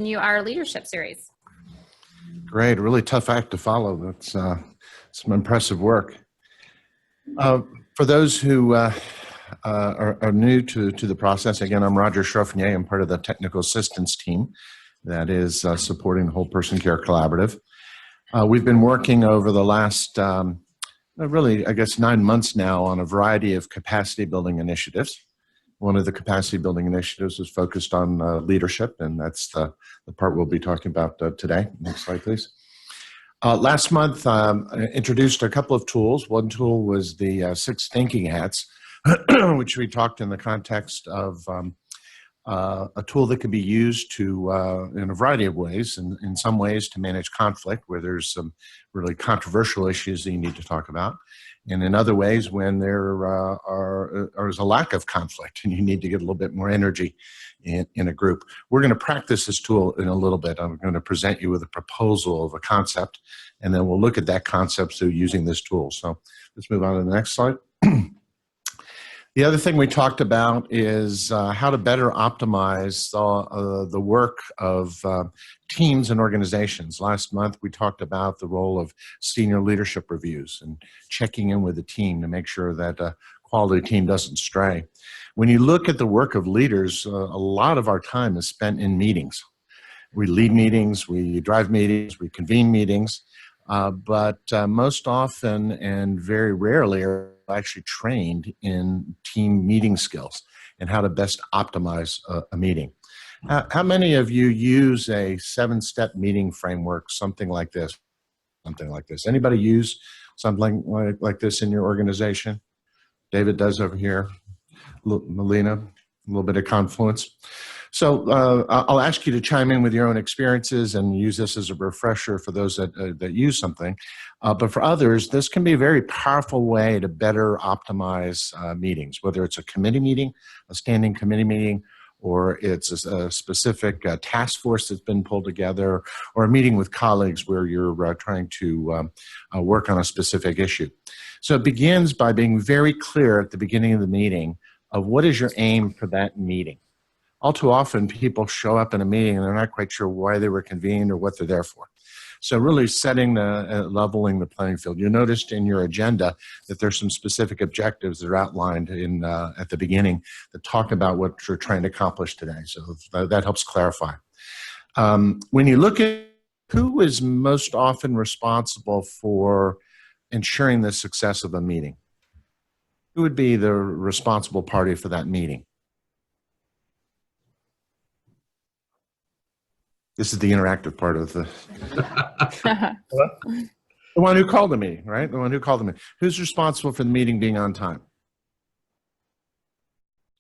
Our leadership series. Great, a really tough act to follow. That's some impressive work. For those who are new to the process, again, I'm Roger Schroffnier. I'm part of the technical assistance team that is supporting the Whole Person Care Collaborative. We've been working over the last, really, I guess, 9 months now on a variety of capacity building initiatives. One of the capacity building initiatives is focused on leadership, and that's the part we'll be talking about today. Next slide, please. Last month, I introduced a couple of tools. One tool was the 6 thinking hats, which we talked in the context of a tool that can be used to, in a variety of ways, and in some ways to manage conflict where there's some really controversial issues that you need to talk about. And in other ways, when there is a lack of conflict and you need to get a little bit more energy in a group. We're going to practice this tool in a little bit. I'm going to present you with a proposal of a concept, and then we'll look at that concept through using this tool. So let's move on to the next slide. The other thing we talked about is how to better optimize the work of teams and organizations. Last month, we talked about the role of senior leadership reviews and checking in with the team to make sure that a quality team doesn't stray. When you look at the work of leaders, a lot of our time is spent in meetings. We lead meetings, we drive meetings, we convene meetings, but most often and very rarely are actually trained in team meeting skills and how to best optimize a meeting. How many of you use a 7-step meeting framework, something like this? Anybody use something like this in your organization? David does over here. Melina, a little bit of Confluence. So I'll ask you to chime in with your own experiences and use this as a refresher for those that use something. But for others, this can be a very powerful way to better optimize meetings, whether it's a committee meeting, a standing committee meeting, or it's a specific task force that's been pulled together, or a meeting with colleagues where you're trying to work on a specific issue. So it begins by being very clear at the beginning of the meeting of what is your aim for that meeting. All too often, people show up in a meeting and they're not quite sure why they were convened or what they're there for. So really setting leveling the playing field. You noticed in your agenda that there's some specific objectives that are outlined at the beginning that talk about what you're trying to accomplish today. So that helps clarify. When you look at who is most often responsible for ensuring the success of a meeting, who would be the responsible party for that meeting? This is the interactive part of the the one who called the meeting, right? The one who called the meeting. Who's responsible for the meeting being on time?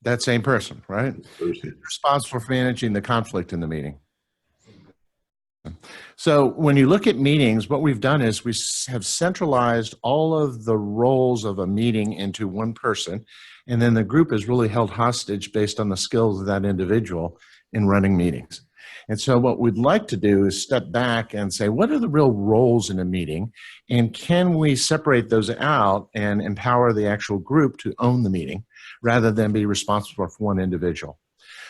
That same person, right? Who's responsible for managing the conflict in the meeting? So when you look at meetings, what we've done is we have centralized all of the roles of a meeting into one person, and then the group is really held hostage based on the skills of that individual in running meetings. And so what we'd like to do is step back and say, what are the real roles in a meeting? And can we separate those out and empower the actual group to own the meeting rather than be responsible for one individual?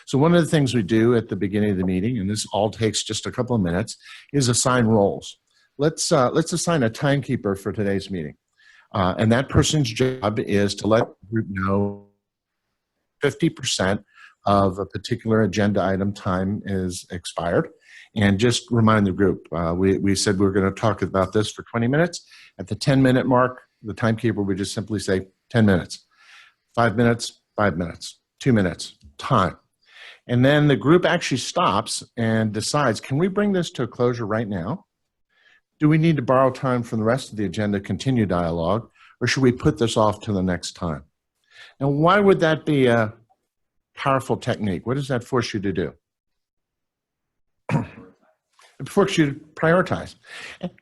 So one of the things we do at the beginning of the meeting, and this all takes just a couple of minutes, is assign roles. Let's assign a timekeeper for today's meeting. And that person's job is to let the group know 50% of a particular agenda item time is expired, and just remind the group. We said we were going to talk about this for 20 minutes. At the 10-minute mark, the timekeeper would just simply say 10 minutes, 5 minutes, 5 minutes, 2 minutes, time. And then the group actually stops and decides, can we bring this to a closure right now? Do we need to borrow time from the rest of the agenda, continue dialogue, or should we put this off to the next time? Now, why would that be a powerful technique? What does that force you to do? It forces you to prioritize.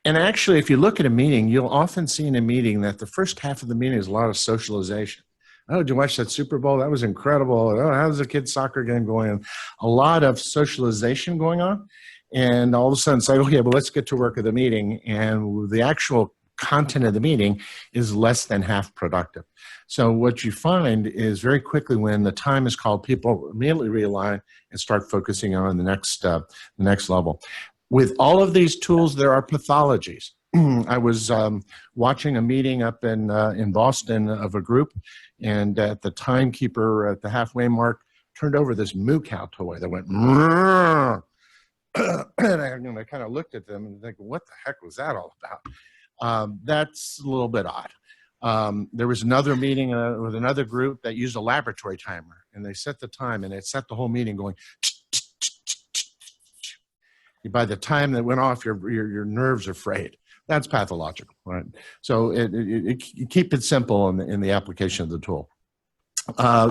And actually, if you look at a meeting, you'll often see in a meeting that the first half of the meeting is a lot of socialization. Oh, did you watch that Super Bowl? That was incredible. Oh, how's the kids' soccer game going? A lot of socialization going on. And all of a sudden say, okay, well, let's get to work at the meeting. And the actual content of the meeting is less than half productive. So what you find is very quickly when the time is called, people immediately realign and start focusing on the next level. With all of these tools, there are pathologies. I was watching a meeting up in Boston of a group, and the timekeeper at the halfway mark turned over this moo cow toy that went and I kind of looked at them and think, what the heck was that all about? That's a little bit odd. There was another meeting with another group that used a laboratory timer, and they set the time, and it set the whole meeting going. By the time that went off, your nerves are frayed. That's pathological, right? So you keep it simple in the application of the tool.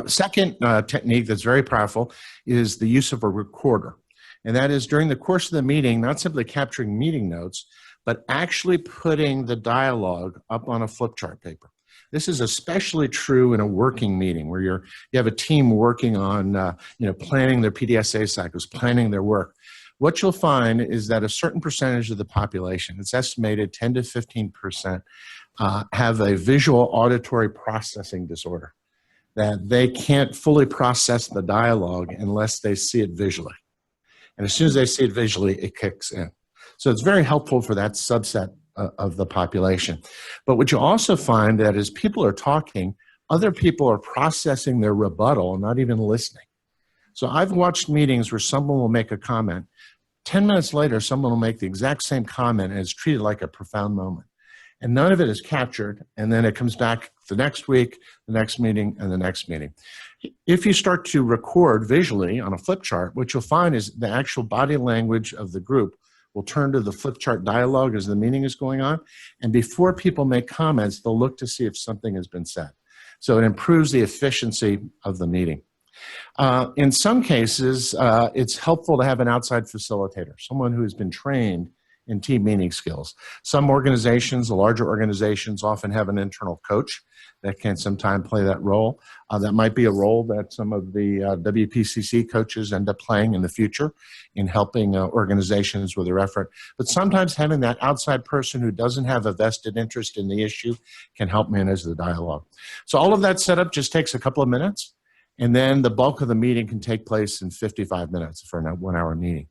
Second technique that's very powerful is the use of a recorder. And that is during the course of the meeting, not simply capturing meeting notes, but actually putting the dialogue up on a flip chart paper. This is especially true in a working meeting where you have a team working on planning their PDSA cycles, planning their work. What you'll find is that a certain percentage of the population, it's estimated 10 to 15%, have a visual auditory processing disorder, that they can't fully process the dialogue unless they see it visually. And as soon as they see it visually, it kicks in. So it's very helpful for that subset of the population. But what you also find that as people are talking, other people are processing their rebuttal and not even listening. So I've watched meetings where someone will make a comment. 10 minutes later, someone will make the exact same comment and it's treated like a profound moment. And none of it is captured, and then it comes back the next week, the next meeting, and the next meeting. If you start to record visually on a flip chart, what you'll find is the actual body language of the group will turn to the flip chart dialogue as the meeting is going on, and before people make comments, they'll look to see if something has been said. So it improves the efficiency of the meeting. In some cases, it's helpful to have an outside facilitator, someone who has been trained in team meeting skills. Some organizations, the larger organizations, often have an internal coach that can sometimes play that role. That might be a role that some of the WPCC coaches end up playing in the future in helping organizations with their effort. But sometimes having that outside person who doesn't have a vested interest in the issue can help manage the dialogue. So all of that setup just takes a couple of minutes, and then the bulk of the meeting can take place in 55 minutes for a 1-hour meeting.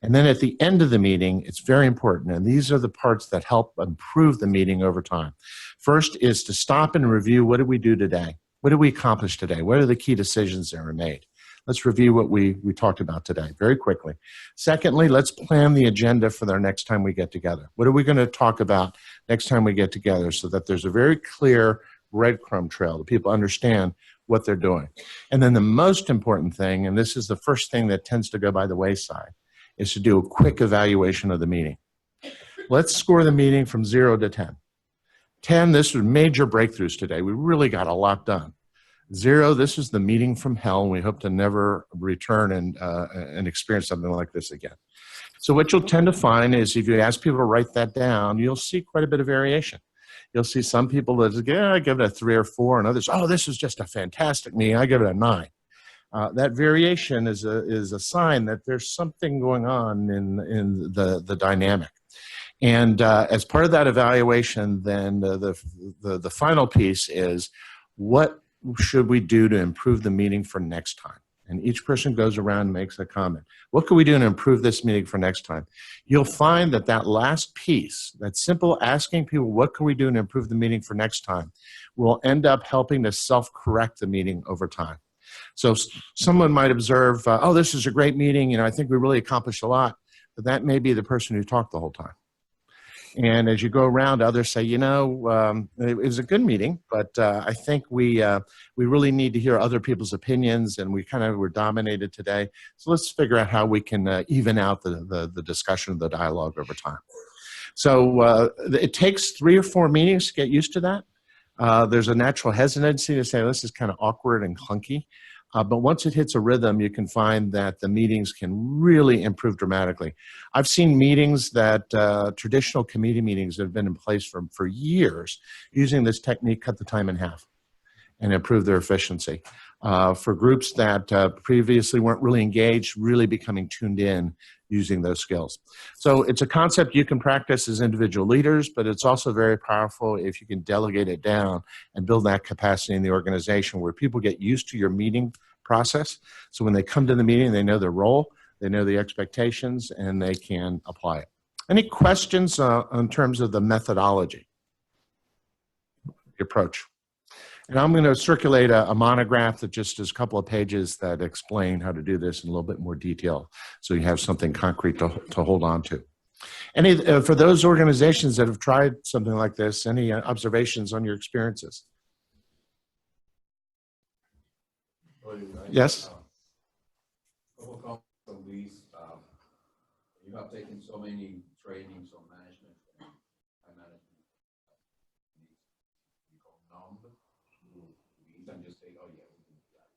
And then at the end of the meeting, it's very important, and these are the parts that help improve the meeting over time. First is to stop and review, what did we do today? What did we accomplish today? What are the key decisions that were made? Let's review what we talked about today very quickly. Secondly, let's plan the agenda for our next time we get together. What are we going to talk about next time we get together so that there's a very clear breadcrumb trail that people understand what they're doing. And then the most important thing, and this is the first thing that tends to go by the wayside, is to do a quick evaluation of the meeting. Let's score the meeting from 0 to 10. 10, this was major breakthroughs today. We really got a lot done. 0, this is the meeting from hell, and we hope to never return and experience something like this again. So what you'll tend to find is if you ask people to write that down, you'll see quite a bit of variation. You'll see some people that, yeah, I give it a 3 or 4, and others, oh, this is just a fantastic meeting, I give it a 9. That variation is a sign that there's something going on in the dynamic. And as part of that evaluation, then the final piece is, what should we do to improve the meeting for next time? And each person goes around and makes a comment. What can we do to improve this meeting for next time? You'll find that that last piece, that simple asking people, what can we do to improve the meeting for next time, will end up helping to self-correct the meeting over time. So someone might observe, oh, this is a great meeting, I think we really accomplished a lot, but that may be the person who talked the whole time. And as you go around, others say, it was a good meeting, but I think we really need to hear other people's opinions, and we kind of were dominated today. So let's figure out how we can even out the discussion, the dialogue over time. So it takes 3 or 4 meetings to get used to that. There's a natural hesitancy to say, this is kind of awkward and clunky. But once it hits a rhythm, you can find that the meetings can really improve dramatically. I've seen meetings that traditional committee meetings that have been in place for years, using this technique, cut the time in half and improve their efficiency. for groups that previously weren't really engaged, really becoming tuned in using those skills. So it's a concept you can practice as individual leaders, but it's also very powerful if you can delegate it down and build that capacity in the organization where people get used to your meeting process. So when they come to the meeting, they know their role, they know the expectations, and they can apply it. Any questions in terms of the methodology, the approach? And I'm going to circulate a monograph that just is a couple of pages that explain how to do this in a little bit more detail, so you have something concrete to hold on to. Any for those organizations that have tried something like this, any observations on your experiences? Yes? You have taken so many trainings on management and management. You become numb. You can just say, oh yeah, we can do that.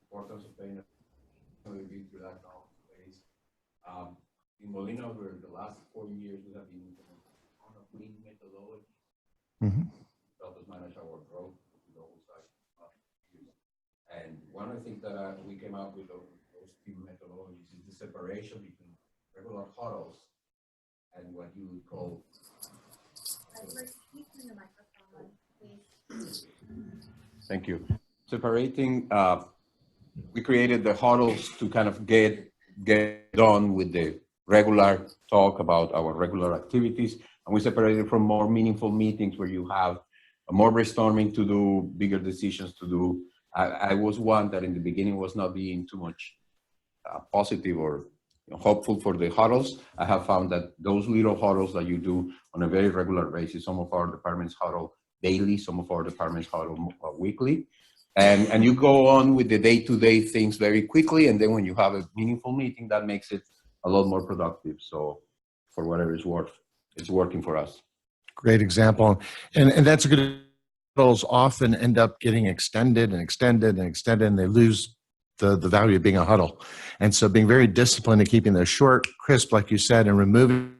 Importance of paying we've been through that now phase. In Molina, over the last 4 years, we have been on a lean methodology. Help us manage our growth. And one of the things that we came up with those two methodologies is the separation between regular huddles and what you would call. Thank you. Separating, we created the huddles to kind of get done with the regular talk about our regular activities, and we separated from more meaningful meetings where you have more brainstorming to do, bigger decisions to do. I was one that in the beginning was not being too much positive or hopeful for the huddles. I have found that those little huddles that you do on a very regular basis, some of our departments huddle daily, some of our departments huddle weekly, and you go on with the day-to-day things very quickly, and then when you have a meaningful meeting, that makes it a lot more productive. So for whatever it's worth, it's working for us. Great example. And that's a good. Huddles often end up getting extended and extended and extended, and they lose the value of being a huddle. And so being very disciplined in keeping those short, crisp, like you said, and removing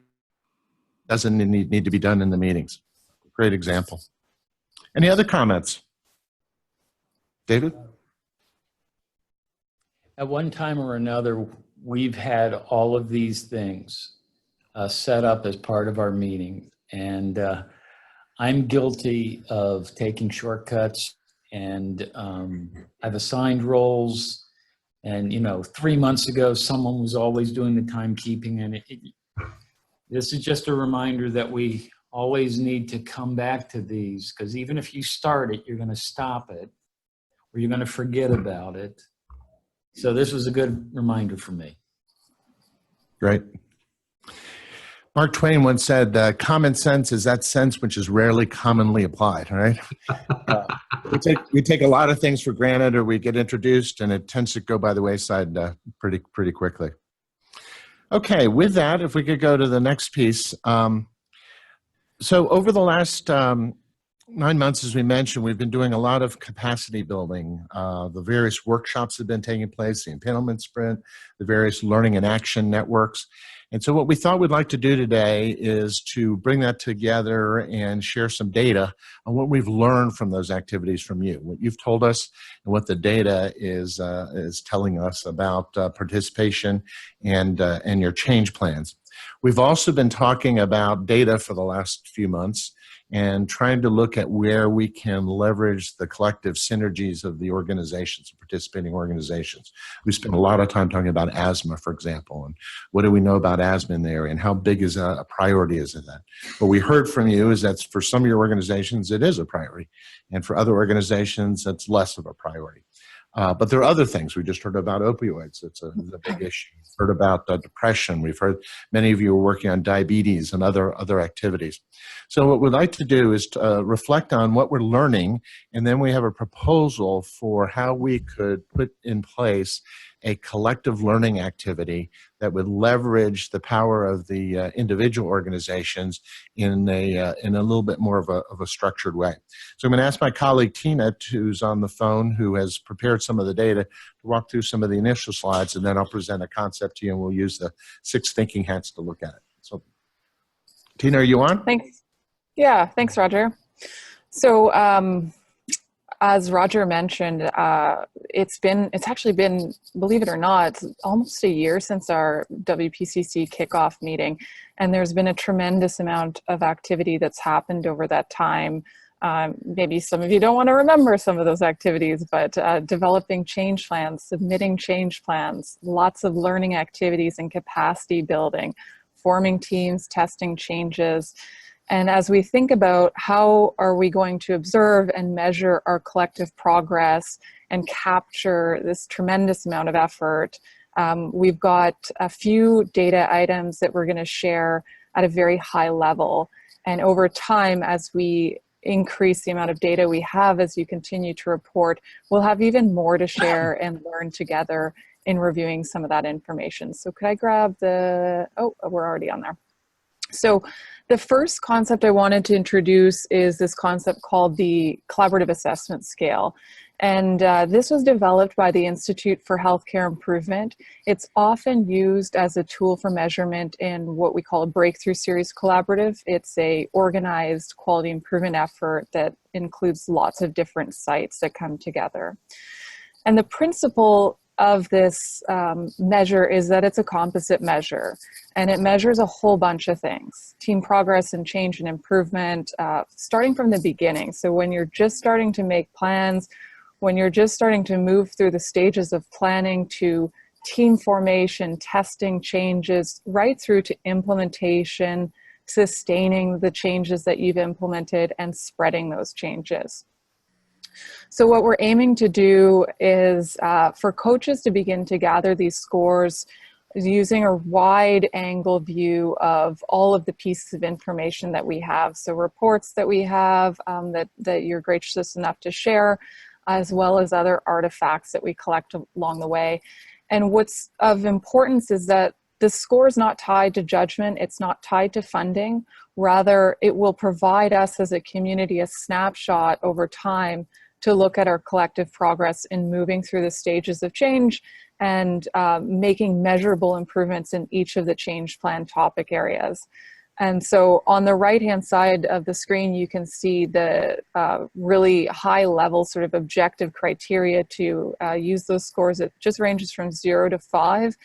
doesn't need to be done in the meetings. Great example. Any other comments? David? At one time or another, we've had all of these things set up as part of our meeting. And I'm guilty of taking shortcuts, and I've assigned roles. And, 3 months ago, someone was always doing the timekeeping. And this is just a reminder that we always need to come back to these, because even if you start it, you're going to stop it, or you're going to forget about it. So this was a good reminder for me. Great. Mark Twain once said, common sense is that sense which is rarely commonly applied, right? We take a lot of things for granted, or we get introduced, and it tends to go by the wayside pretty quickly. Okay, with that, if we could go to the next piece. So over the last 9 months, as we mentioned, we've been doing a lot of capacity building. The various workshops have been taking place, the empanelment sprint, the various learning and action networks. And so what we thought we'd like to do today is to bring that together and share some data on what we've learned from those activities from you, what you've told us, and what the data is telling us about participation and your change plans. We've also been talking about data for the last few months and trying to look at where we can leverage the collective synergies of the organizations, participating organizations. We spent a lot of time talking about asthma, for example, and what do we know about asthma in the area, and how big is a priority is that? What we heard from you is that for some of your organizations, it is a priority, and for other organizations, it's less of a priority. But there are other things. We just heard about opioids. It's a big issue. We've heard about depression. We've heard many of you are working on diabetes and other activities. So what we'd like to do is to, reflect on what we're learning, and then we have a proposal for how we could put in place a collective learning activity that would leverage the power of the individual organizations in a little bit more of a structured way. So I'm going to ask my colleague Tina, who's on the phone, who has prepared some of the data, to walk through some of the initial slides, and then I'll present a concept to you, and we'll use the 6 thinking hats to look at it. So, Tina, are you on? Thanks. Yeah, thanks, Roger. So as Roger mentioned, it's actually been, believe it or not, almost a year since our WPCC kickoff meeting, and there's been a tremendous amount of activity that's happened over that time. Maybe some of you don't want to remember some of those activities, but developing change plans, submitting change plans, lots of learning activities and capacity building, forming teams, testing changes. And as we think about how are we going to observe and measure our collective progress and capture this tremendous amount of effort, we've got a few data items that we're going to share at a very high level. And over time, as we increase the amount of data we have, as you continue to report, we'll have even more to share and learn together in reviewing some of that information. So could I grab the, oh, we're already on there. So the first concept I wanted to introduce is this concept called the Collaborative Assessment Scale. And this was developed by the Institute for Healthcare Improvement. It's often used as a tool for measurement in what we call a Breakthrough Series Collaborative. It's a organized quality improvement effort that includes lots of different sites that come together. And the principle of this measure is that it's a composite measure, and it measures a whole bunch of things: team progress and change and improvement, starting from the beginning. So when you're just starting to make plans, when you're just starting to move through the stages of planning to team formation, testing changes, right through to implementation, sustaining the changes that you've implemented, and spreading those changes. So what we're aiming to do is for coaches to begin to gather these scores using a wide angle view of all of the pieces of information that we have. So reports that we have that you're gracious enough to share, as well as other artifacts that we collect along the way. And what's of importance is that the score is not tied to judgment, it's not tied to funding. Rather, it will provide us as a community a snapshot over time to look at our collective progress in moving through the stages of change and making measurable improvements in each of the change plan topic areas. And so on the right-hand side of the screen, you can see the really high-level sort of objective criteria to use those scores. It just ranges from 0 to 5.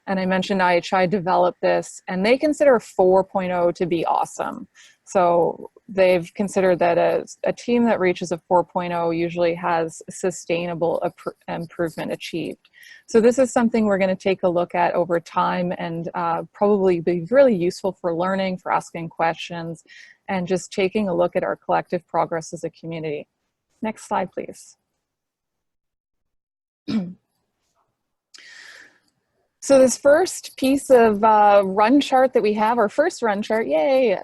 And I mentioned IHI developed this, and they consider 4.0 to be awesome. So they've considered that a team that reaches a 4.0 usually has sustainable improvement achieved. So this is something we're going to take a look at over time, and probably be really useful for learning, for asking questions, and just taking a look at our collective progress as a community. Next slide, please. So this first piece of run chart that we have, our first run chart, yay,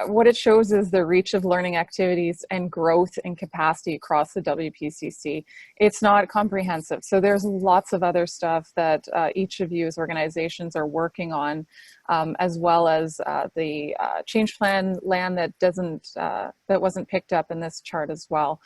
what it shows is the reach of learning activities and growth and capacity across the WPCC. It's not comprehensive, so there's lots of other stuff that each of you as organizations are working on, as well as the change plan land that wasn't picked up in this chart as well.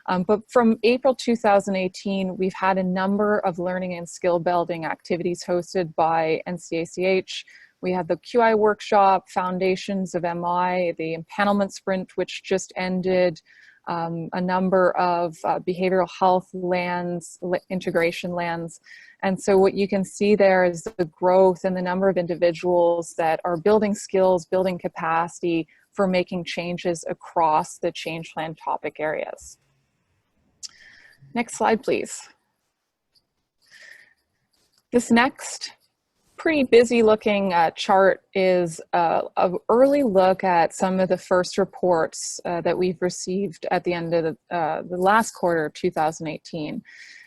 But from April 2018, we've had a number of learning and skill building activities hosted by NCACH. We had the QI workshop, Foundations of MI, the empanelment sprint, which just ended, a number of behavioral health lands, integration lands. And so what you can see there is the growth and the number of individuals that are building skills, building capacity for making changes across the change plan topic areas. Next slide, please. This next pretty busy looking chart is an early look at some of the first reports that we've received at the end of the last quarter of 2018.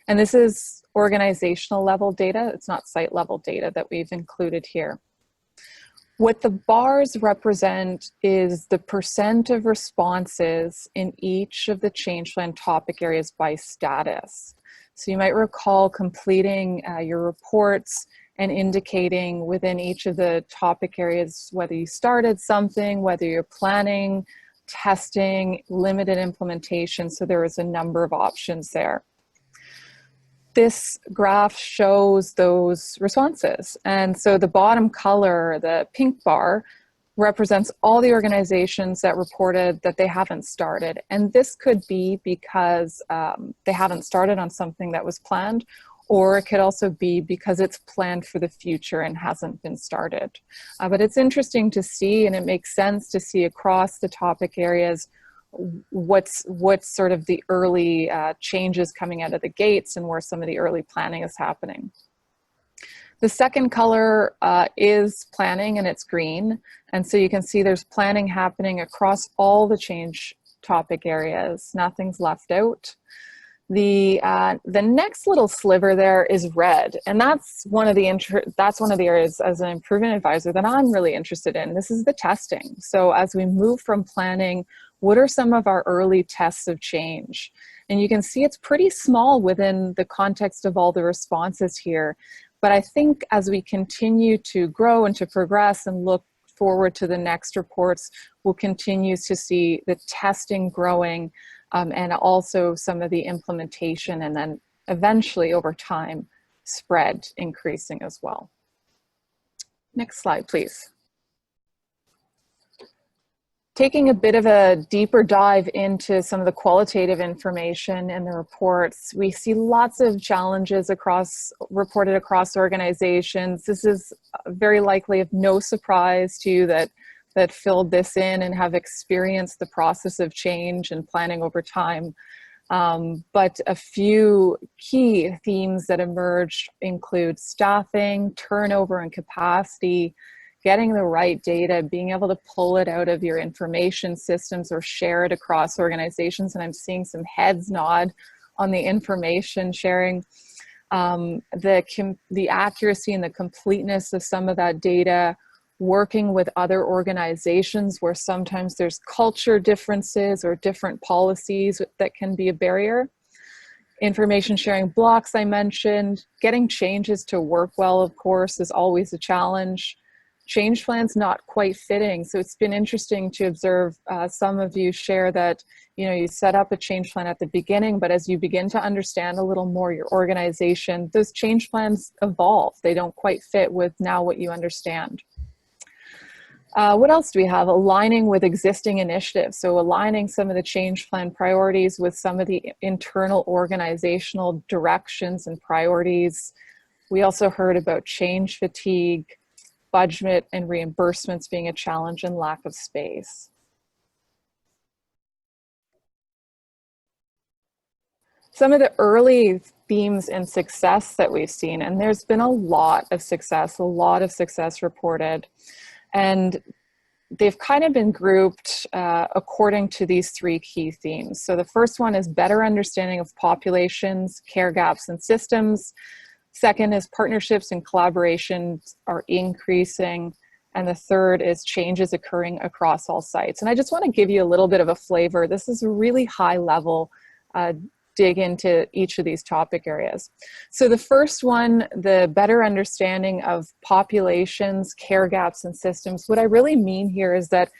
And this is organizational level data. It's not site level data that we've included here. What the bars represent is the % of responses in each of the change plan topic areas by status. So you might recall completing your reports and indicating within each of the topic areas whether you started something, whether you're planning, testing, limited implementation. So there is a number of options there. This graph shows those responses. And so the bottom color, the pink bar, represents all the organizations that reported that they haven't started. And this could be because they haven't started on something that was planned, or it could also be because it's planned for the future and hasn't been started. But it's interesting to see, and it makes sense to see across the topic areas what's sort of the early changes coming out of the gates and where some of the early planning is happening. The second color is planning, and it's green. And so you can see there's planning happening across all the change topic areas. Nothing's left out. The next little sliver there is red, and that's one of the areas as an improvement advisor that I'm really interested in. This is the testing. So as we move from planning, what are some of our early tests of change? And you can see it's pretty small within the context of all the responses here. But I think as we continue to grow and to progress and look forward to the next reports, we'll continue to see the testing growing, and also some of the implementation, and then eventually over time, spread increasing as well. Next slide, please. Taking a bit of a deeper dive into some of the qualitative information in the reports, we see lots of challenges reported across organizations. This is very likely of no surprise to you that filled this in and have experienced the process of change and planning over time. But a few key themes that emerged include staffing, turnover and capacity, getting the right data, being able to pull it out of your information systems or share it across organizations. And I'm seeing some heads nod on the information sharing. The accuracy and the completeness of some of that data, working with other organizations where sometimes there's culture differences or different policies that can be a barrier. Information sharing blocks I mentioned, getting changes to work well, of course, is always a challenge. Change plans not quite fitting. So it's been interesting to observe some of you share that, you set up a change plan at the beginning, but as you begin to understand a little more your organization, those change plans evolve. They don't quite fit with now what you understand. What else do we have? Aligning with existing initiatives. So aligning some of the change plan priorities with some of the internal organizational directions and priorities. We also heard about change fatigue, budget and reimbursements being a challenge, and lack of space. Some of the early themes and success that we've seen, and there's been a lot of success reported. And they've kind of been grouped according to these three key themes. So the first one is better understanding of populations, care gaps, and systems. Second is partnerships and collaborations are increasing. And the third is changes occurring across all sites. And I just want to give you a little bit of a flavor. This is a really high level dig into each of these topic areas. So the first one, the better understanding of populations, care gaps, and systems. What I really mean here is that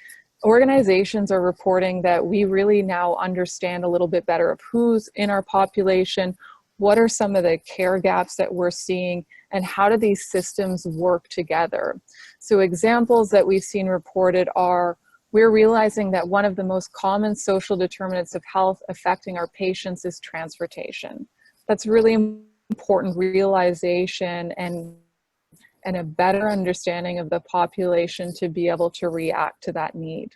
organizations are reporting that we really now understand a little bit better of who's in our population, what are some of the care gaps that we're seeing, and how do these systems work together. So examples that we've seen reported are, we're realizing that one of the most common social determinants of health affecting our patients is transportation. That's really important realization and a better understanding of the population to be able to react to that need.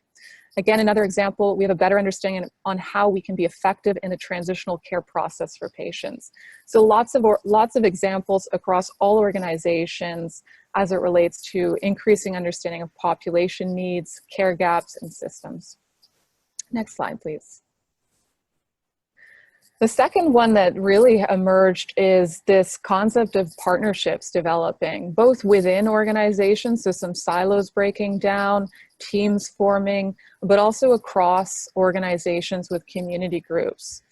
Again, another example, we have a better understanding on how we can be effective in the transitional care process for patients. So lots of examples across all organizations as it relates to increasing understanding of population needs, care gaps, and systems. Next slide, please. The second one that really emerged is this concept of partnerships developing, both within organizations, so some silos breaking down, teams forming, but also across organizations with community groups.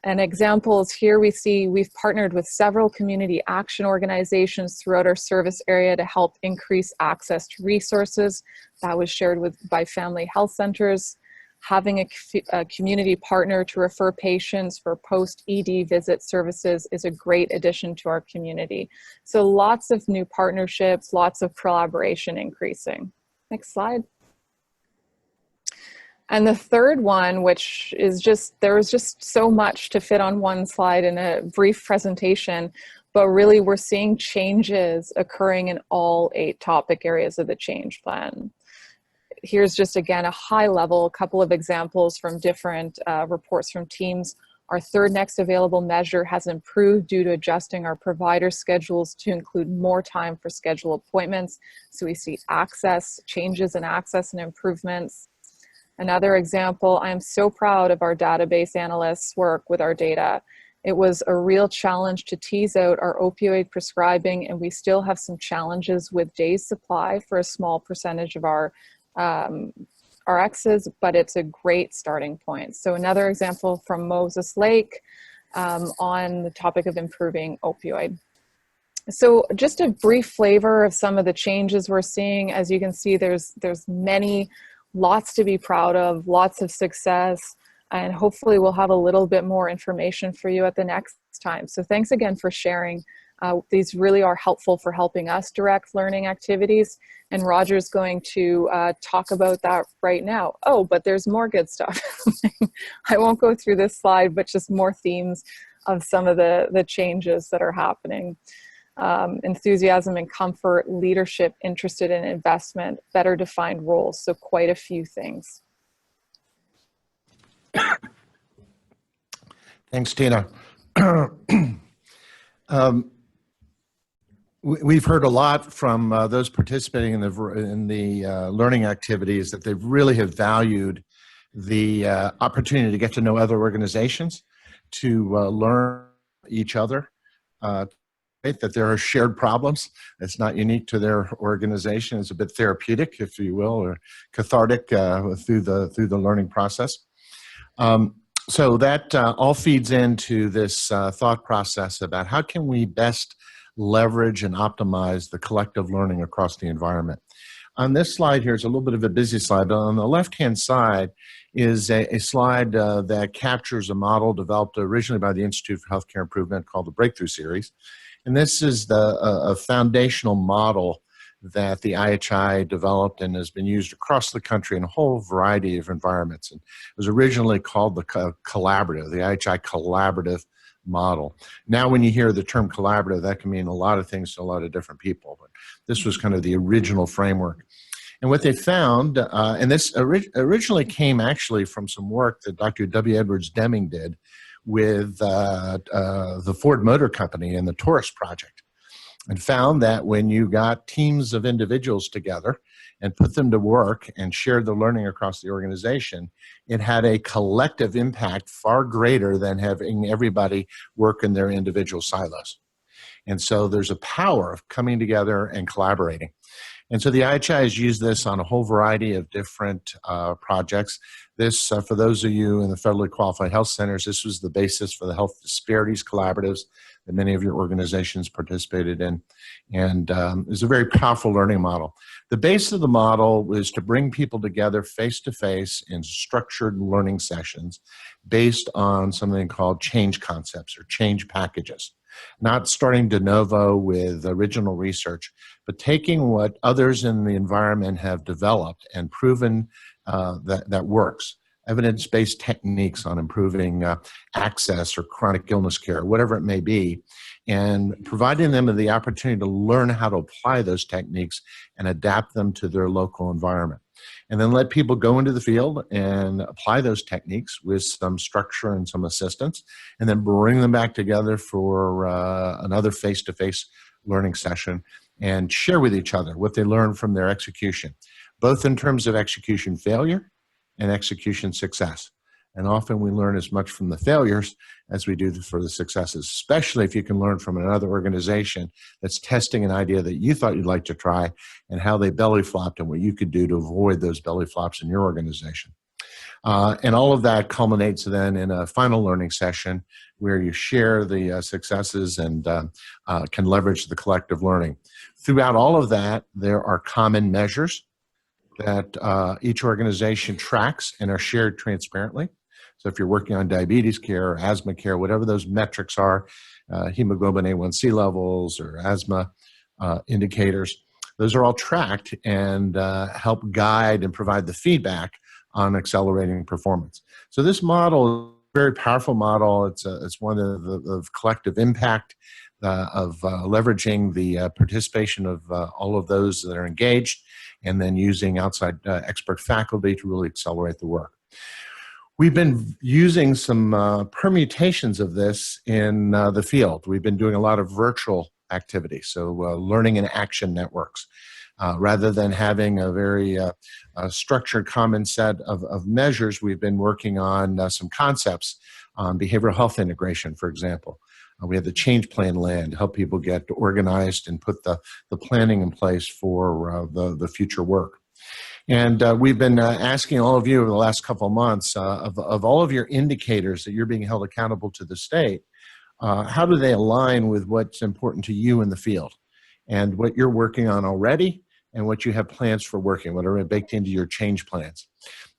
And examples here we see we've partnered with several community action organizations throughout our service area to help increase access to resources. That was shared by family health centers. Having a community partner to refer patients for post-ED visit services is a great addition to our community. So lots of new partnerships, lots of collaboration increasing. Next slide. And the third one, which is just, there was just so much to fit on one slide in a brief presentation, but really we're seeing changes occurring in all 8 topic areas of the change plan. Here's just, again, a high level, couple of examples from different reports from teams. Our third next available measure has improved due to adjusting our provider schedules to include more time for scheduled appointments. So we see access, changes in access and improvements. Another example, I am so proud of our database analysts' work with our data. It was a real challenge to tease out our opioid prescribing, and we still have some challenges with days supply for a small percentage of our RXs, but it's a great starting point. So another example from Moses Lake on the topic of improving opioid. So just a brief flavor of some of the changes we're seeing. As you can see, there's many, lots to be proud of, lots of success, and hopefully we'll have a little bit more information for you at the next time. So thanks again for sharing. These really are helpful for helping us direct learning activities, and Roger's going to talk about that right now. Oh, but there's more good stuff. I won't go through this slide, but just more themes of some of the changes that are happening. Enthusiasm and comfort, leadership interested in investment, better defined roles. So quite a few things. Thanks, Tina. We've heard a lot from those participating in the learning activities that they really have valued the opportunity to get to know other organizations, to learn each other, that there are shared problems. It's not unique to their organization. It's a bit therapeutic, if you will, or cathartic through the learning process. So that all feeds into this thought process about how can we best leverage and optimize the collective learning across the environment. On this slide here is a little bit of a busy slide, but on the left-hand side is a slide that captures a model developed originally by the Institute for Healthcare Improvement called the Breakthrough Series. And this is a foundational model that the IHI developed and has been used across the country in a whole variety of environments. And it was originally called the collaborative, the IHI collaborative model. Now when you hear the term collaborative, that can mean a lot of things to a lot of different people, but this was kind of the original framework. And what they found, and this originally came actually from some work that Dr. W. Edwards Deming did with the Ford Motor Company and the Taurus Project, and found that when you got teams of individuals together and put them to work and shared the learning across the organization, it had a collective impact far greater than having everybody work in their individual silos. And so there's a power of coming together and collaborating. And so the IHI has used this on a whole variety of different projects. This, for those of you in the federally qualified health centers, this was the basis for the health disparities collaboratives that many of your organizations participated in. And it's a very powerful learning model. The base of the model is to bring people together face-to-face in structured learning sessions based on something called change concepts or change packages. Not starting de novo with original research, but taking what others in the environment have developed and proven that works. Evidence-based techniques on improving access or chronic illness care, whatever it may be, and providing them with the opportunity to learn how to apply those techniques and adapt them to their local environment. And then let people go into the field and apply those techniques with some structure and some assistance, and then bring them back together for another face-to-face learning session and share with each other what they learned from their execution, both in terms of execution failure and execution success. And often we learn as much from the failures as we do for the successes, especially if you can learn from another organization that's testing an idea that you thought you'd like to try and how they belly flopped and what you could do to avoid those belly flops in your organization. And all of that culminates then in a final learning session where you share the successes and can leverage the collective learning. Throughout all of that, there are common measures that each organization tracks and are shared transparently. So if you're working on diabetes care or asthma care, whatever those metrics are, hemoglobin A1C levels or asthma indicators, those are all tracked and help guide and provide the feedback on accelerating performance. So this model is a very powerful model. It's one of collective impact, of leveraging the participation of all of those that are engaged, and then using outside expert faculty to really accelerate the work. We've been using some permutations of this in the field. We've been doing a lot of virtual activity, so learning and action networks. Rather than having a very structured common set of measures, we've been working on some concepts on behavioral health integration, for example. We have the change plan land to help people get organized and put the planning in place for the future work. And we've been asking all of you over the last couple of months of all of your indicators that you're being held accountable to the state, how do they align with what's important to you in the field and what you're working on already and what you have plans for working, what are baked into your change plans.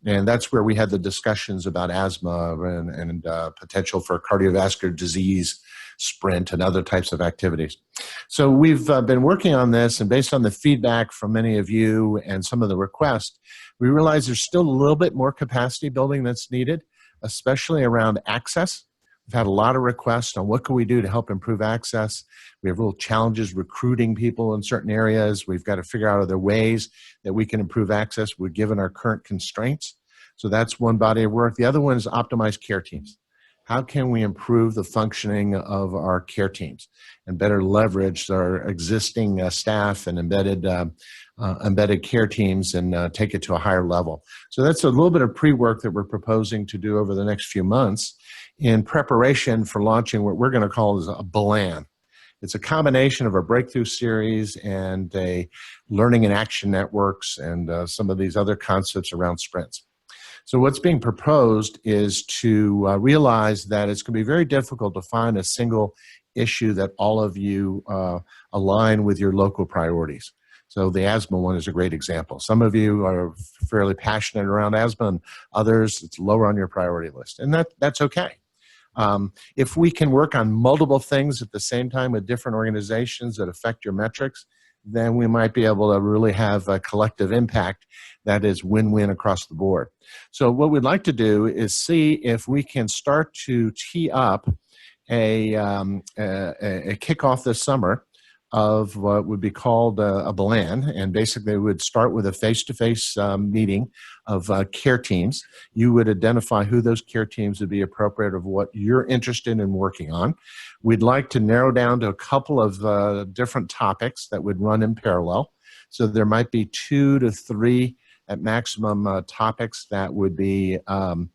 And that's where we had the discussions about asthma and potential for cardiovascular disease sprint and other types of activities. So we've been working on this, and based on the feedback from many of you and some of the requests, we realize there's still a little bit more capacity building that's needed, especially around access. We've had a lot of requests on what can we do to help improve access. We have real challenges recruiting people in certain areas. We've got to figure out other ways that we can improve access. We're given our current constraints. So that's one body of work. The other one is optimized care teams. How can we improve the functioning of our care teams and better leverage our existing staff and embedded care teams and take it to a higher level? So that's a little bit of pre-work that we're proposing to do over the next few months in preparation for launching what we're going to call as a BLAN. It's a combination of a breakthrough series and a learning and action networks and some of these other concepts around sprints. So what's being proposed is to realize that it's going to be very difficult to find a single issue that all of you align with your local priorities. So the asthma one is a great example. Some of you are fairly passionate around asthma, and others it's lower on your priority list, and that's okay. If we can work on multiple things at the same time with different organizations that affect your metrics, then we might be able to really have a collective impact that is win-win across the board. So what we'd like to do is see if we can start to tee up a kickoff this summer of what would be called a BLAN, and basically we would start with a face-to-face meeting of care teams. You would identify who those care teams would be appropriate of what you're interested in working on. We'd like to narrow down to a couple of different topics that would run in parallel. So there might be 2 to 3 at maximum topics that would be done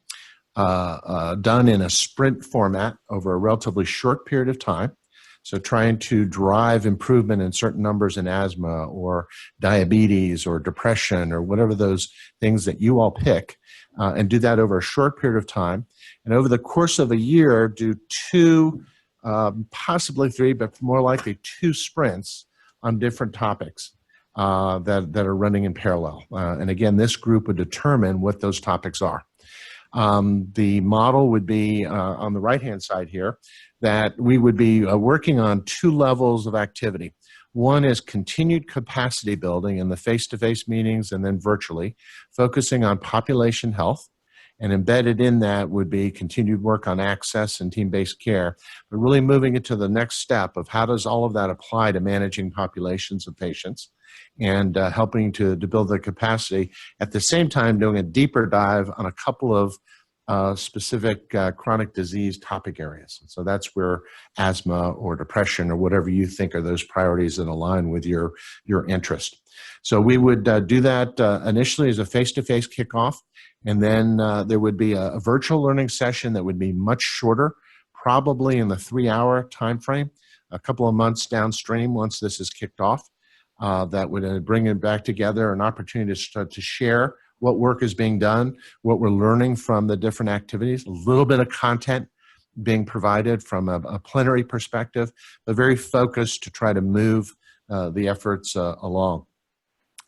in a sprint format over a relatively short period of time. So trying to drive improvement in certain numbers in asthma or diabetes or depression or whatever those things that you all pick, and do that over a short period of time. And over the course of a year, do 2, possibly 3, but more likely 2 sprints on different topics that are running in parallel. And again, this group would determine what those topics are. The model would be on the right-hand side here, that we would be working on 2 levels of activity. One is continued capacity building in the face-to-face meetings and then virtually, focusing on population health. And embedded in that would be continued work on access and team-based care, but really moving it to the next step of how does all of that apply to managing populations of patients and helping to build the capacity. At the same time, doing a deeper dive on a couple of specific chronic disease topic areas. So that's where asthma or depression or whatever you think are those priorities that align with your interest. So we would do that initially as a face-to-face kickoff, and then there would be a virtual learning session that would be much shorter, probably in the 3-hour time frame, a couple of months downstream once this is kicked off. That would bring it back together, an opportunity to start to share what work is being done, what we're learning from the different activities, a little bit of content being provided from a plenary perspective, but very focused to try to move the efforts along.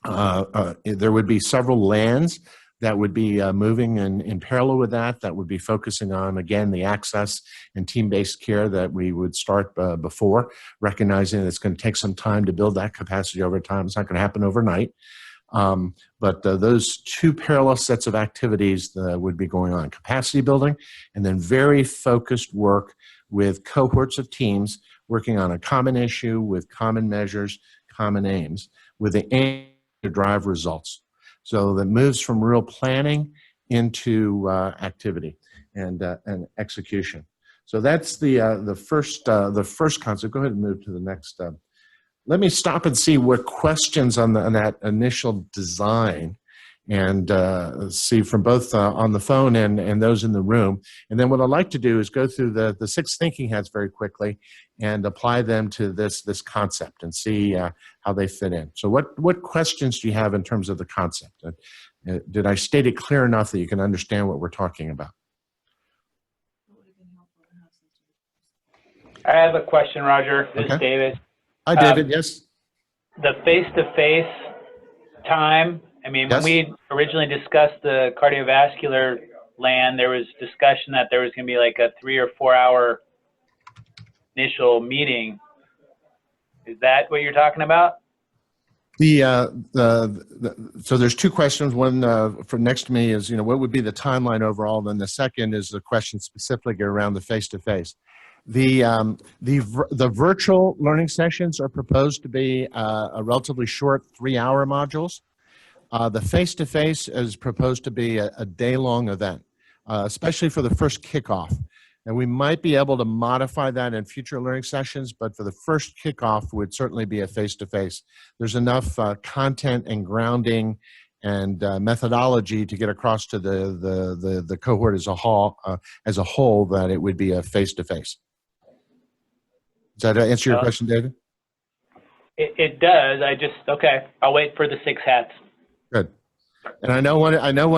There would be several LANs that would be moving in parallel with that, that would be focusing on, again, the access and team-based care that we would start before, recognizing that it's going to take some time to build that capacity over time. It's not going to happen overnight. But those two parallel sets of activities would be going on: capacity building, and then very focused work with cohorts of teams working on a common issue with common measures, common aims, with the aim to drive results. So that moves from real planning into activity and execution. So that's the first concept. Go ahead and move to the next. Let me stop and see what questions on that initial design, and see from both on the phone and those in the room. And then what I'd like to do is go through the 6 thinking hats very quickly and apply them to this concept and see how they fit in. So what questions do you have in terms of the concept? Did I state it clear enough that you can understand what we're talking about? I have a question, Roger. This is David. Hi, David. Yes. The face-to-face time, I mean, Yes. when we originally discussed the cardiovascular land, there was discussion that there was going to be like a 3 or 4 hour initial meeting. Is that what you're talking about? So there's 2 questions. One for next to me is, what would be the timeline overall? Then the second is the question specifically around the face-to-face. The virtual learning sessions are proposed to be a relatively short 3-hour modules. The face-to-face is proposed to be a day-long event, especially for the first kickoff. And we might be able to modify that in future learning sessions, but for the first kickoff would certainly be a face-to-face. There's enough content and grounding and methodology to get across to the cohort as a whole that it would be a face-to-face. Does that answer your question, David? It does. Okay. I'll wait for the 6 hats. Good. And I know one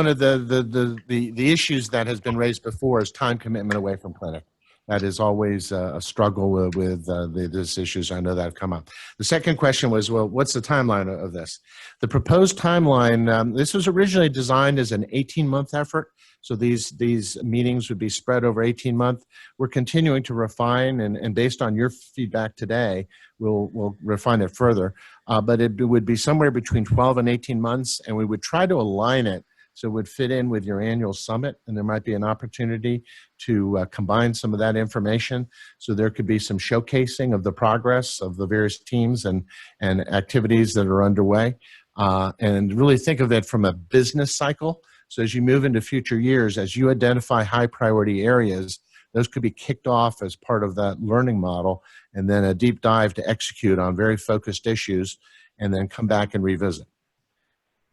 of the issues that has been raised before is time commitment away from clinic. That is always a struggle with these issues. I know that have come up. The second question was, well, what's the timeline of this? The proposed timeline, this was originally designed as an 18-month effort. So these meetings would be spread over 18 months. We're continuing to refine, and based on your feedback today, we'll refine it further. But it would be somewhere between 12 and 18 months, and we would try to align it so it would fit in with your annual summit, and there might be an opportunity to combine some of that information. So there could be some showcasing of the progress of the various teams and activities that are underway, and really think of it from a business cycle. So as you move into future years, as you identify high priority areas, those could be kicked off as part of that learning model, and then a deep dive to execute on very focused issues, and then come back and revisit.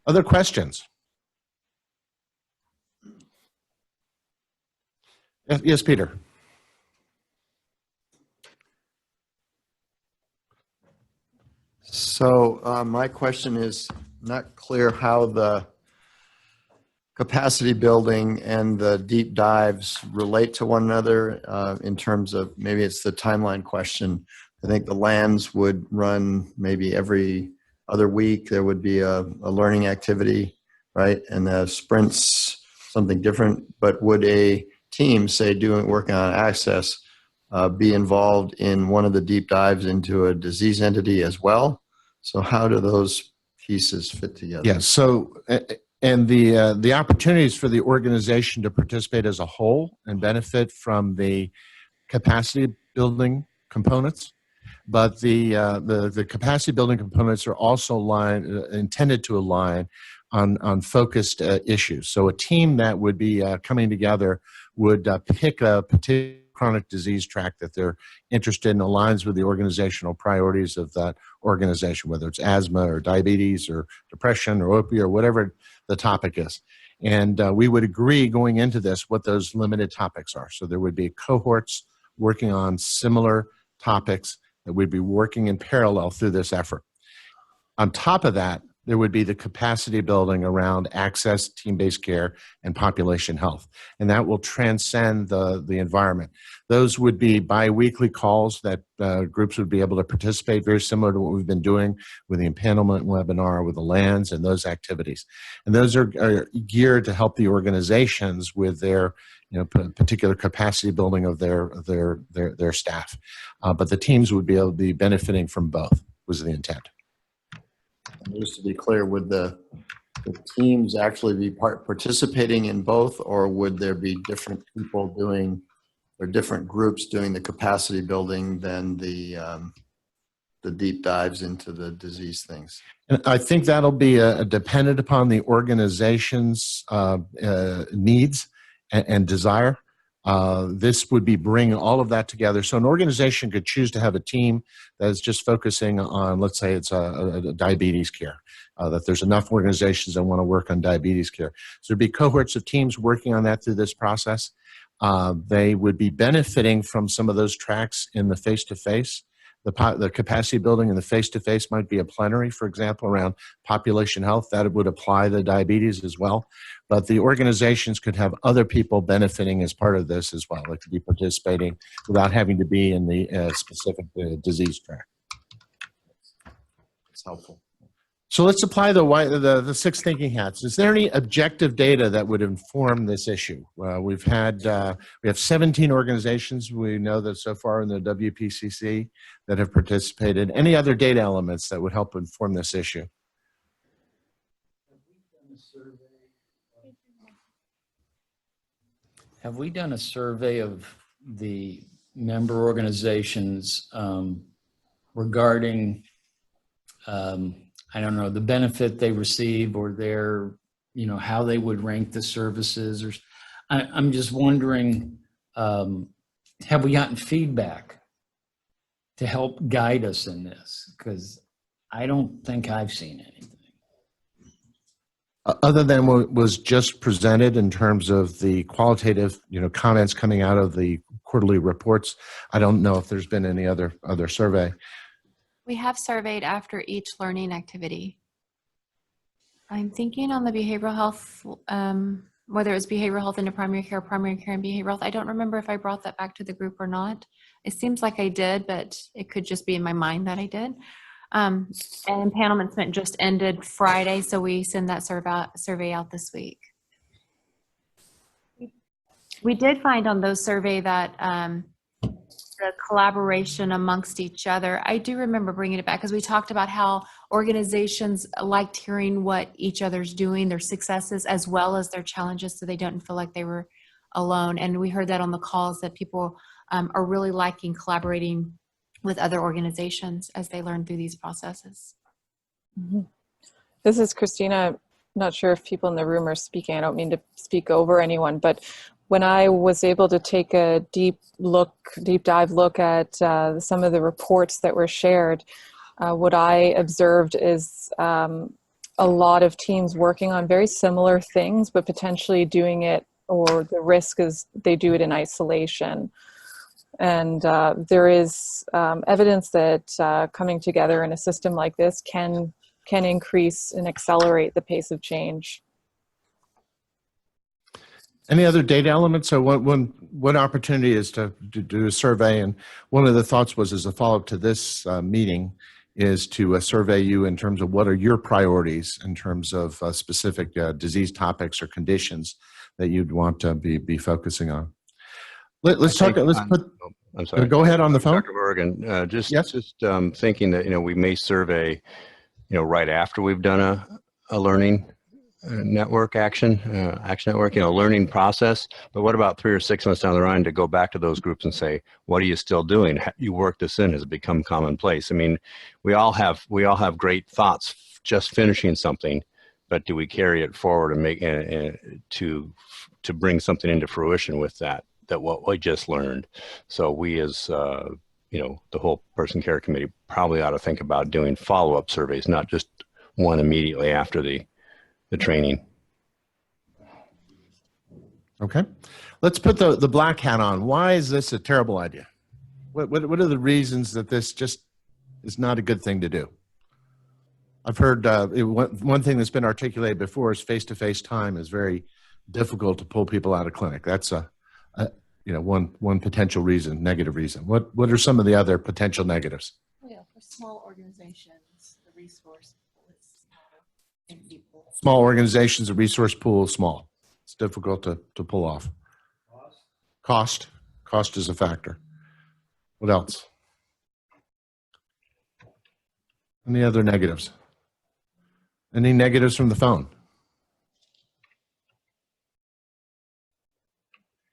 Other questions? Yes, Peter. So my question is not clear how the capacity building and the deep dives relate to one another in terms of, maybe it's the timeline question. I think the lands would run maybe every other week. There would be a learning activity, right? And the sprints, something different. But would a team, say working on access, be involved in one of the deep dives into a disease entity as well? So how do those pieces fit together? Yeah, so and the opportunities for the organization to participate as a whole and benefit from the capacity building components, but the capacity building components are also intended to align on focused issues. So a team that would be coming together would pick a particular chronic disease track that they're interested in, aligns with the organizational priorities of that organization, whether it's asthma or diabetes or depression or opioid or whatever the topic is. And we would agree going into this what those limited topics are. So there would be cohorts working on similar topics that would be working in parallel through this effort. On top of that, there would be the capacity building around access, team-based care, and population health. And that will transcend the environment. Those would be bi-weekly calls that groups would be able to participate, very similar to what we've been doing with the empanelment webinar, with the LANs and those activities. And those are geared to help the organizations with their particular capacity building of their staff. But the teams would be able to be benefiting from both, was the intent. Just to be clear, would the teams actually be participating in both, or would there be different people doing, or different groups doing the capacity building than the deep dives into the disease things? And I think that'll be dependent upon the organization's needs and desire. This would be bringing all of that together. So an organization could choose to have a team that is just focusing on, let's say it's a diabetes care, that there's enough organizations that want to work on diabetes care. So there'd be cohorts of teams working on that through this process. They would be benefiting from some of those tracks in the face-to-face. The capacity building and the face-to-face might be a plenary, for example, around population health. That would apply to diabetes as well. But the organizations could have other people benefiting as part of this as well. They could be participating without having to be in the specific disease track. It's helpful. So let's apply the 6 thinking hats. Is there any objective data that would inform this issue? We have 17 organizations we know that so far in the WPCC that have participated. Any other data elements that would help inform this issue? Have we done a survey of the member organizations regarding I don't know, the benefit they receive, or their, how they would rank the services? Or I'm just wondering, have we gotten feedback to help guide us in this? Because I don't think I've seen anything. Other than what was just presented in terms of the qualitative, comments coming out of the quarterly reports, I don't know if there's been any other survey. We have surveyed after each learning activity. I'm thinking on the behavioral health, whether it was behavioral health into primary care and behavioral health. I don't remember if I brought that back to the group or not. It seems like I did, but it could just be in my mind that I did. And empanelment just ended Friday, so we send that survey out this week. We did find on those survey that the collaboration amongst each other. I do remember bringing it back because we talked about how organizations liked hearing what each other's doing, their successes as well as their challenges, so they don't feel like they were alone. And we heard that on the calls that people are really liking collaborating with other organizations as they learn through these processes. Mm-hmm. This is Christina. Not sure if people in the room are speaking. I don't mean to speak over anyone, but when I was able to take a deep dive look at some of the reports that were shared, what I observed is a lot of teams working on very similar things, but potentially doing it, or the risk is they do it in isolation. And there is evidence that coming together in a system like this can increase and accelerate the pace of change. Any other data elements? So one opportunity is to do a survey, and one of the thoughts was, as a follow-up to this meeting, is to survey you in terms of what are your priorities in terms of specific disease topics or conditions that you'd want to be focusing on. Let's talk. I'm sorry. Go ahead on the phone. Dr. Bergen, just Yes? thinking that we may survey, right after we've done a learning network action network, learning process. But what about 3 or 6 months down the line to go back to those groups and say, what are you still doing? You work this in, has it become commonplace? I mean, we all have great thoughts just finishing something, but do we carry it forward and make to bring something into fruition with that what we just learned? So we as the whole person care committee probably ought to think about doing follow-up surveys, not just one immediately after the training. Okay. Let's put the black hat on. Why is this a terrible idea? What are the reasons that this just is not a good thing to do? I've heard one thing that's been articulated before is face-to-face time is very difficult to pull people out of clinic. That's one potential reason, negative reason. What are some of the other potential negatives? Yeah, for small organizations, the resource pool is people. Small organizations, the resource pool is small. It's difficult to pull off. Cost is a factor. What else? Any other negatives? Any negatives from the phone?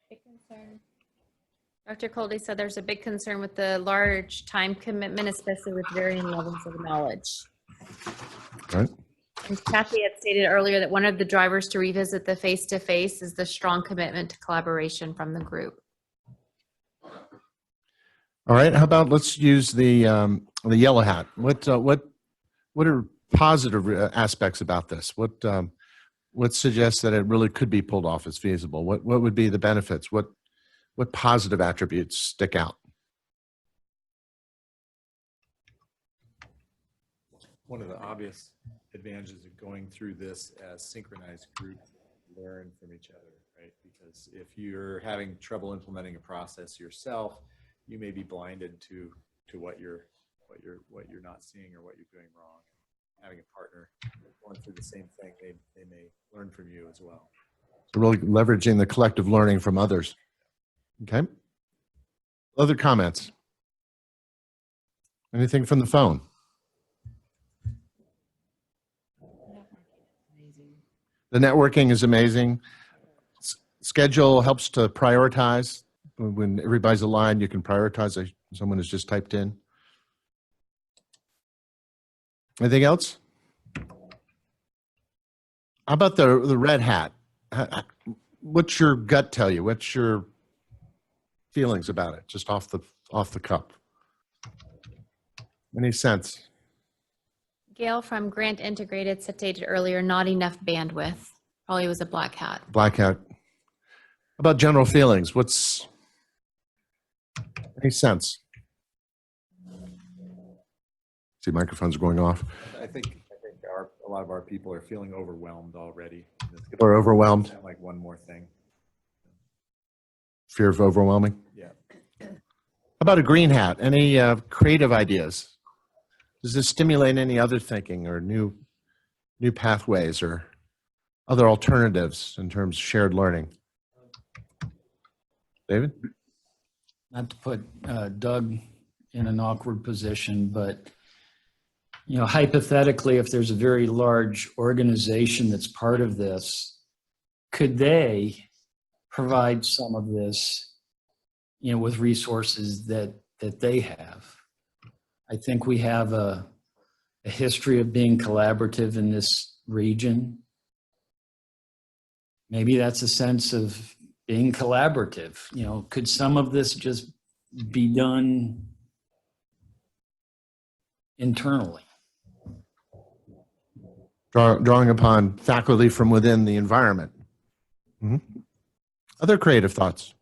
Big concern. Dr. Coldy said there's a big concern with the large time commitment, especially with varying levels of knowledge. Right. And Kathy had stated earlier that one of the drivers to revisit the face-to-face is the strong commitment to collaboration from the group. All right. How about let's use the yellow hat. What are positive aspects about this? What suggests that it really could be pulled off as feasible? What would be the benefits? What positive attributes stick out? One of the obvious advantages of going through this as synchronized group, learn from each other, right? Because if you're having trouble implementing a process yourself, you may be blinded to what you're not seeing or what you're doing wrong. Having a partner going through the same thing, they may learn from you as well. So really leveraging the collective learning from others. Okay. Other comments? Anything from the phone? The networking is amazing. Schedule helps to prioritize. When everybody's aligned, you can prioritize. Someone has just typed in. Anything else? How about the red hat? What's your gut tell you? What's your feelings about it? Just off the cup. Any sense? Gail from Grant Integrated stated earlier, not enough bandwidth. Probably was a black hat. Black hat. How about general feelings? What's any sense? See, microphones are going off. I think a lot of our people are feeling overwhelmed already. Or overwhelmed. Sound like one more thing. Fear of overwhelming. Yeah. How about a green hat? Any creative ideas? Does this stimulate any other thinking or new pathways or other alternatives in terms of shared learning? David? Not to put Doug in an awkward position, but hypothetically, if there's a very large organization that's part of this, could they provide some of this, with resources that they have? I think we have a history of being collaborative in this region. Maybe that's a sense of being collaborative. Could some of this just be done internally? Drawing upon faculty from within the environment. Mm-hmm. Other creative thoughts?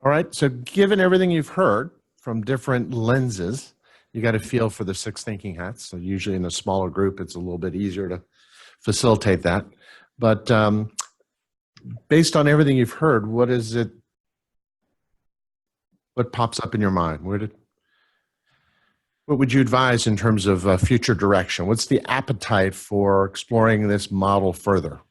All right, so given everything you've heard from different lenses, you got a feel for the 6 thinking hats. So usually in a smaller group, it's a little bit easier to facilitate that. But based on everything you've heard, what pops up in your mind? What would you advise in terms of future direction? What's the appetite for exploring this model further?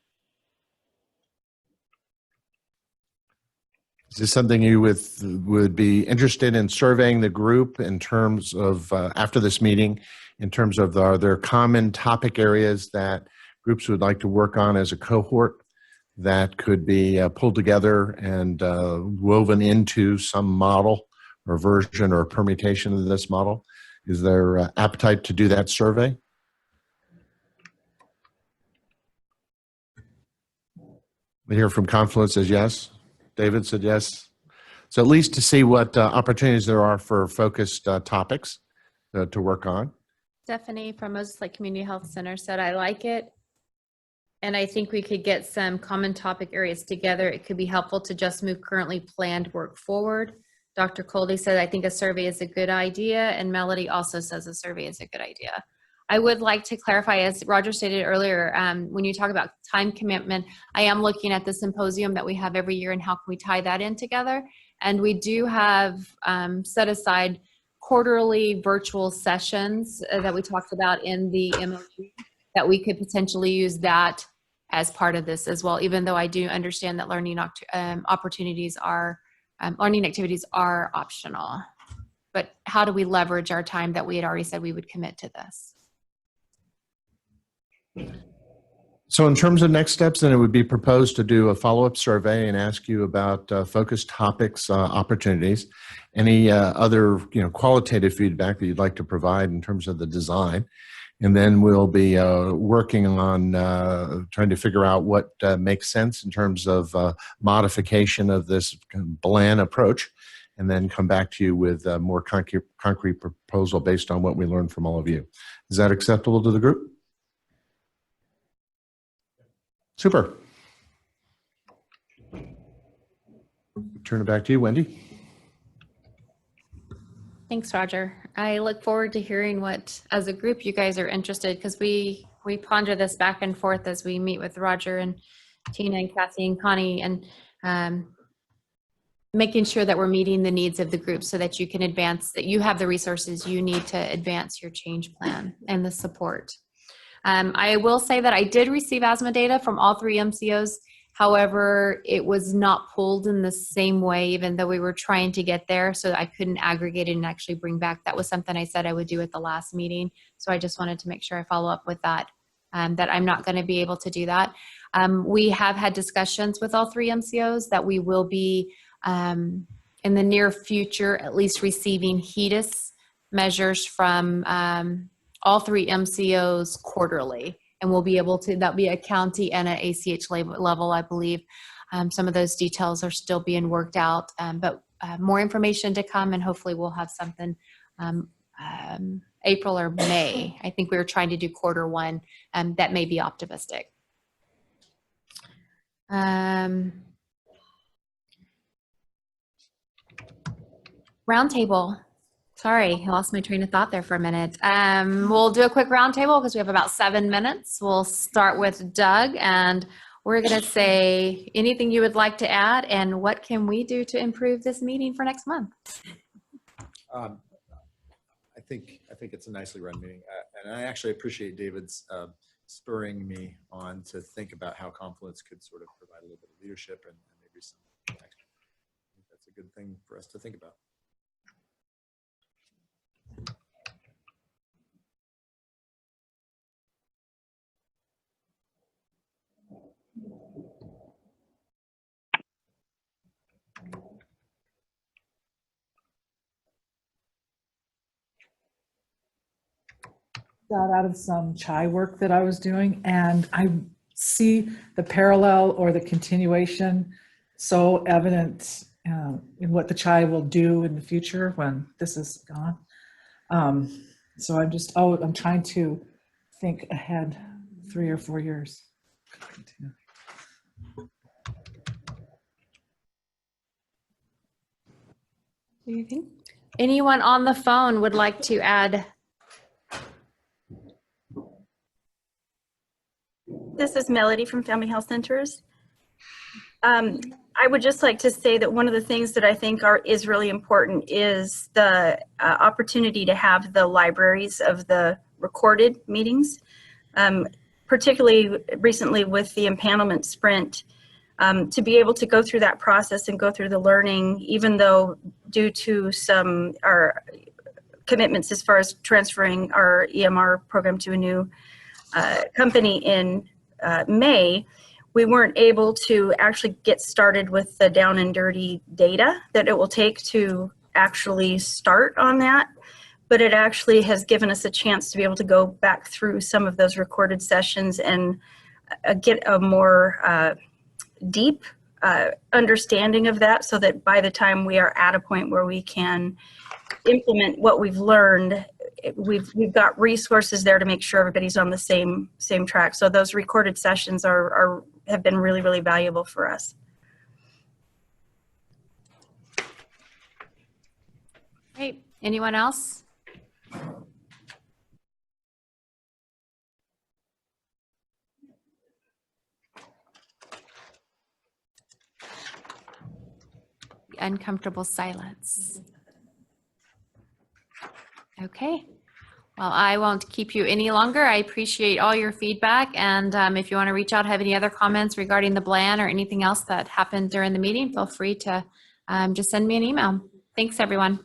Is this something you would be interested in surveying the group in terms of, after this meeting, in terms of are there common topic areas that groups would like to work on as a cohort that could be pulled together and woven into some model or version or permutation of this model? Is there appetite to do that survey? We hear from Confluence says yes. David said yes. So at least to see what opportunities there are for focused topics to work on. Stephanie from Moses Lake Community Health Center said, I like it. And I think we could get some common topic areas together. It could be helpful to just move currently planned work forward. Dr. Coldy said, I think a survey is a good idea. And Melody also says a survey is a good idea. I would like to clarify, as Roger stated earlier, when you talk about time commitment, I am looking at the symposium that we have every year and how can we tie that in together. And we do have set aside quarterly virtual sessions that we talked about in the MOU that we could potentially use that as part of this as well, even though I do understand that learning activities are optional. But how do we leverage our time that we had already said we would commit to this? So in terms of next steps, then it would be proposed to do a follow-up survey and ask you about focused topics, opportunities, any other qualitative feedback that you'd like to provide in terms of the design. And then we'll be working on trying to figure out what makes sense in terms of modification of this BLAN approach, and then come back to you with a more concrete proposal based on what we learned from all of you. Is that acceptable to the group? Super. Turn it back to you, Wendy. Thanks, Roger. I look forward to hearing what, as a group, you guys are interested, because we ponder this back and forth as we meet with Roger and Tina and Kathy and Connie, and making sure that we're meeting the needs of the group so that you can advance, that you have the resources you need to advance your change plan and the support. I will say that I did receive asthma data from all 3 MCOs. However, it was not pulled in the same way, even though we were trying to get there. So I couldn't aggregate it and actually bring back. That was something I said I would do at the last meeting. So I just wanted to make sure I follow up with that, that I'm not going to be able to do that. We have had discussions with all 3 MCOs that we will be in the near future, at least receiving HEDIS measures from all 3 MCOs quarterly. And we'll be able to, that'll be a county and an ACH level, I believe. Some of those details are still being worked out, but more information to come, and hopefully we'll have something April or May. I think we were trying to do Q1, that may be optimistic. Roundtable. Sorry, I lost my train of thought there for a minute. We'll do a quick roundtable because we have about 7 minutes. We'll start with Doug, and we're going to say anything you would like to add, and what can we do to improve this meeting for next month? I think it's a nicely run meeting, and I actually appreciate David's spurring me on to think about how Confluence could sort of provide a little bit of leadership and maybe some action. I think that's a good thing for us to think about. Got out of some CHI work that I was doing, and I see the parallel or the continuation so evident in what the CHI will do in the future when this is gone. So I'm trying to think ahead 3 or 4 years. Anyone on the phone would like to add? This is Melody from Family Health Centers. I would just like to say that one of the things that I think is really important is the opportunity to have the libraries of the recorded meetings, particularly recently with the empanelment sprint, to be able to go through that process and go through the learning, even though due to our commitments as far as transferring our EMR program to a new company in May, we weren't able to actually get started with the down and dirty data that it will take to actually start on that. But it actually has given us a chance to be able to go back through some of those recorded sessions and get a more deep understanding of that, so that by the time we are at a point where we can implement what we've learned, we've got resources there to make sure everybody's on the same track. So those recorded sessions have been really, really valuable for us. Great. Anyone else? The uncomfortable silence. Okay. Well, I won't keep you any longer. I appreciate all your feedback. And if you want to reach out, have any other comments regarding the plan or anything else that happened during the meeting, feel free to just send me an email. Thanks, everyone.